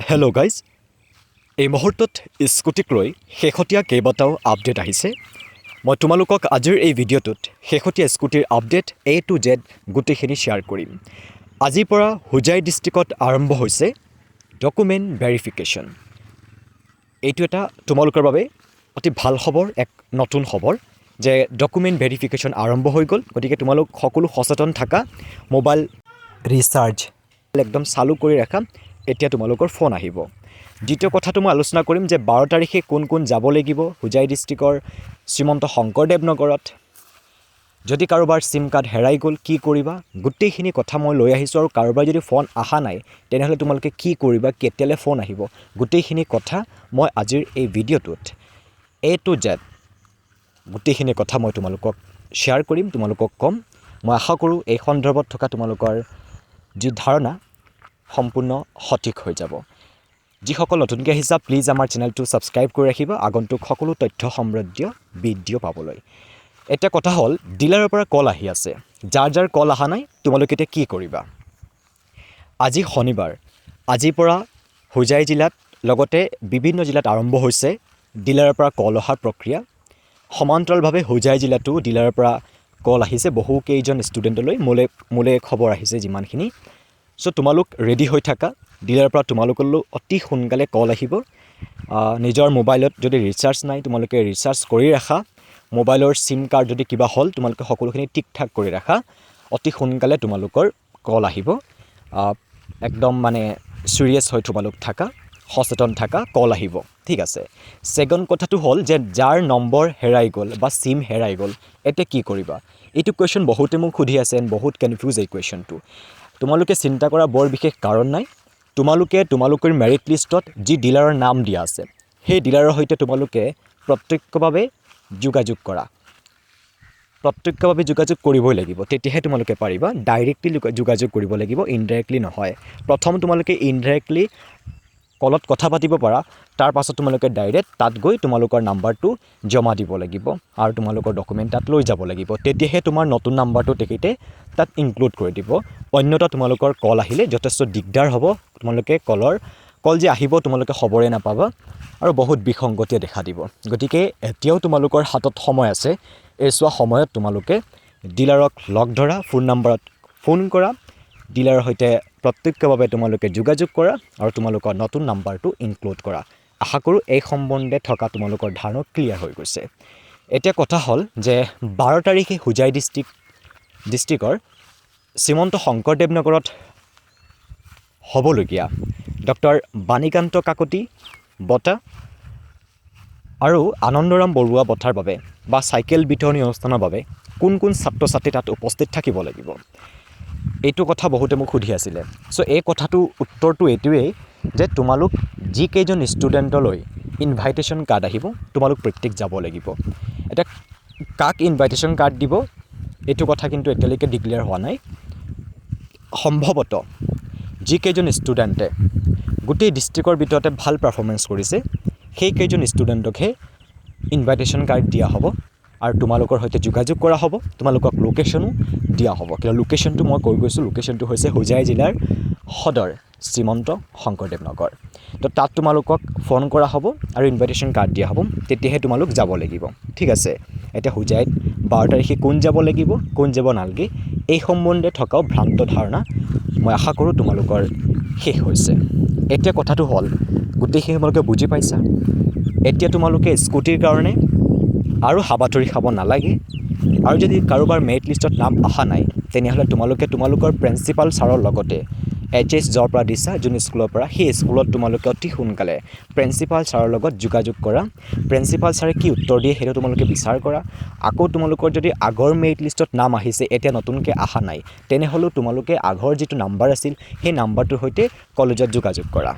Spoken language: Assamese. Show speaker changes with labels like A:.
A: হেল্ল' গাইজ, এই মুহূৰ্তত স্কুটিক লৈ শেহতীয়া কেইবাটাও আপডেট আহিছে। মই তোমালোকক আজিৰ এই ভিডিঅ'টোত শেহতীয়া স্কুটিৰ আপডেট A to Z গোটেইখিনি শ্বেয়াৰ কৰিম। আজিৰ পৰা হোজাই ডিষ্ট্ৰিক্টত আৰম্ভ হৈছে ডকুমেণ্ট ভেৰিফিকেশ্যন। এইটো এটা তোমালোকৰ বাবে অতি ভাল খবৰ, এক নতুন খবৰ যে ডকুমেণ্ট ভেৰিফিকেশ্যন আৰম্ভ হৈ গ'ল। গতিকে তোমালোক সকলো সচেতন থাকা, মোবাইল ৰিচাৰ্জ একদম চালু কৰি ৰাখা। এতিয়া তোমালোকৰ ফোন আহিব। দ্বিতীয় কথাটো মই আলোচনা কৰিম যে 12 তাৰিখে কোন কোন যাব লাগিব হোজাই ডিষ্ট্ৰিক্টৰ শ্ৰীমন্ত শংকৰদেৱ নগৰত। যদি কাৰোবাৰ চিম কাৰ্ড হেৰাই গ'ল কি কৰিবা, গোটেইখিনি কথা মই লৈ আহিছোঁ। আৰু কাৰোবাৰ যদি ফোন অহা নাই তেনেহ'লে তোমালোকে কি কৰিবা, কেতিয়ালৈ ফোন আহিব, গোটেইখিনি কথা মই আজিৰ এই ভিডিঅ'টোত A to Z গোটেইখিনি কথা মই তোমালোকক শ্বেয়াৰ কৰিম, তোমালোকক ক'ম। মই আশা কৰোঁ এই সন্দৰ্ভত থকা তোমালোকৰ যি ধাৰণা সম্পূৰ্ণ সঠিক হৈ যাব। যিসকল নতুনকৈ আহিছা প্লিজ আমাৰ চেনেলটো ছাবস্ক্ৰাইব কৰি ৰাখিবা আগন্তুক সকলো তথ্য সমৃদ্ধ ভিডিঅ' পাবলৈ। এটা কথা হ'ল, ডিলাৰৰ পৰা কল আহি আছে। যাৰ কল অহা নাই তোমালোকে এতিয়া কি কৰিবা? আজি শনিবাৰ, আজিৰ পৰা হোজাই জিলাত লগতে বিভিন্ন জিলাত আৰম্ভ হৈছে ডিলাৰৰ পৰা কল অহাৰ প্ৰক্ৰিয়া। সমান্তৰালভাৱে হোজাই জিলাতো ডিলাৰৰ পৰা কল আহিছে বহুকেইজন ষ্টুডেণ্টলৈ। মোলৈ খবৰ আহিছে যিমানখিনি। চ' তোমালোক ৰেডি হৈ থাকা। ডিলাৰৰ পৰা তোমালোকলৈ অতি সোনকালে কল আহিব। নিজৰ মোবাইলত যদি ৰিচাৰ্জ নাই তোমালোকে ৰিচাৰ্জ কৰি ৰাখা। মোবাইলৰ চিম কাৰ্ড যদি কিবা হ'ল তোমালোকে সকলোখিনি ঠিক ঠাক কৰি ৰাখা। অতি সোনকালে তোমালোকৰ কল আহিব। একদম মানে চিৰিয়াছ হৈ তোমালোক থাকা, সচেতন থাকা, কল আহিব, ঠিক আছে। ছেকেণ্ড কথাটো হ'ল যে যাৰ নম্বৰ হেৰাই গ'ল বা চিম হেৰাই গ'ল এতিয়া কি কৰিবা? এইটো কুৱেশ্যন বহুতে মোক সুধি আছে, বহুত কনফিউজ এই কুৱেশ্যনটো। তোমালোকে চিন্তা কৰা বৰ বিশেষ কাৰণ নাই। তোমালোকৰ মেৰিট লিষ্টত যি ডিলাৰৰ নাম দিয়া আছে সেই ডিলাৰৰ সৈতে তোমালোকে প্ৰত্যক্ষভাৱে যোগাযোগ কৰা। প্ৰত্যক্ষভাৱে যোগাযোগ কৰিবই লাগিব, তেতিয়াহে তোমালোকে পাৰিবা। ডাইৰেক্টলি যোগাযোগ কৰিব লাগিব, ইনডাইৰেক্টলি নহয়। প্ৰথম তোমালোকে ইনডাইৰেক্টলি কলত কথা পাতিব পাৰা, তাৰ পাছত তোমালোকে ডাইৰেক্ট তাত গৈ তোমালোকৰ নাম্বাৰটো জমা দিব লাগিব আৰু তোমালোকৰ ডকুমেণ্ট তাত লৈ যাব লাগিব। তেতিয়াহে তোমাৰ নতুন নাম্বাৰটো তেখেতে তাত ইনক্লুড কৰি দিব। অন্যথা তোমালোকৰ কল আহিলে যথেষ্ট দিগদাৰ হ'ব। তোমালোকে কল যে আহিব তোমালোকে খবৰে নাপাবা আৰু বহুত বিসংগতিয়ে দেখা দিব। গতিকে এতিয়াও তোমালোকৰ হাতত সময় আছে। এই চোৱা সময়ত তোমালোকে ডিলাৰক লগ ধৰা, ফোন নাম্বাৰত ফোন কৰা, ডিলাৰৰ সৈতে প্ৰত্যক্ষভাৱে তোমালোকে যোগাযোগ কৰা আৰু তোমালোকৰ নতুন নাম্বাৰটো ইনক্লুড কৰা। আশা কৰোঁ এই সম্বন্ধে থকা তোমালোকৰ ধাৰণা ক্লিয়াৰ হৈ গৈছে। এতিয়া কথা হ'ল যে 12 তাৰিখে হোজাই ডিষ্ট্ৰিক্টৰ শ্ৰীমন্ত শংকৰদেৱ নগৰত হ'বলগীয়া ডক্টৰ বাণীকান্ত কাকতি বঁটা আৰু আনন্দৰাম বৰুৱা বঁটাৰ বাবে বা চাইকেল বিতৰণী অনুষ্ঠানৰ বাবে কোন কোন ছাত্ৰ ছাত্ৰী তাত উপস্থিত থাকিব লাগিব, এইটো কথা বহুতে মোক সুধি আছিলে। চ' এই কথাটো উত্তৰটো এইটোৱেই যে তোমালোক যিকেইজন ষ্টুডেণ্টলৈ ইনভাইটেশ্যন কাৰ্ড আহিব তোমালোক প্ৰত্যেক যাব লাগিব। এতিয়া কাক ইনভাইটেশ্যন কাৰ্ড দিব এইটো কথা কিন্তু এতিয়ালৈকে ডিক্লেয়াৰ হোৱা নাই। সম্ভৱতঃ যিকেইজন ষ্টুডেণ্টে গোটেই ডিষ্ট্ৰিক্টৰ ভিতৰতে ভাল পাৰফৰ্মেঞ্চ কৰিছে সেইকেইজন ষ্টুডেণ্টকহে ইনভাইটেশ্যন কাৰ্ড দিয়া হ'ব আৰু তোমালোকৰ সৈতে যোগাযোগ কৰা হ'ব। তোমালোকক লোকেশ্যনো দিয়া হ'ব। কিন্তু লোকেশ্যনটো মই কৈ গৈছোঁ, লোকেশ্যনটো হৈছে হোজাই জিলাৰ সদৰ শ্ৰীমন্ত শংকৰদেৱ নগৰ। তো তাত তোমালোকক ফোন কৰা হ'ব আৰু ইনভাইটেশ্যন কাৰ্ড দিয়া হ'ব, তেতিয়াহে তোমালোক যাব লাগিব, ঠিক আছে। এতিয়া হোজাইত 12 তাৰিখে কোন যাব লাগিব কোন যাব নালাগে এই সম্বন্ধে থকাও ভ্ৰান্ত ধাৰণা মই আশা কৰোঁ তোমালোকৰ শেষ হৈছে। এতিয়া কথাটো হ'ল গোটেইখিনি তোমালোকে বুজি পাইছা। এতিয়া তোমালোকে স্কুটিৰ কাৰণে আৰু হাবাথুৰি খাব নালাগে। আৰু যদি কাৰোবাৰ মেৰিট লিষ্টত নাম অহা নাই তেনেহ'লে তোমালোকৰ প্ৰিন্সিপাল ছাৰৰ লগতে HS য'ৰ পৰা দিছা যোন স্কুলৰ পৰা, সেই স্কুলত তোমালোকে অতি সোনকালে প্ৰিন্সিপাল ছাৰৰ লগত যোগাযোগ কৰা। প্ৰিন্সিপাল ছাৰে কি উত্তৰ দিয়ে সেইটো তোমালোকে বিচাৰ কৰা। আকৌ তোমালোকৰ যদি আগৰ মেৰিট লিষ্টত নাম আহিছে এতিয়া নতুনকৈ অহা নাই তেনেহ'লেও তোমালোকে আগৰ যিটো নাম্বাৰ আছিল সেই নাম্বাৰটোৰ সৈতে কলেজত যোগাযোগ কৰা।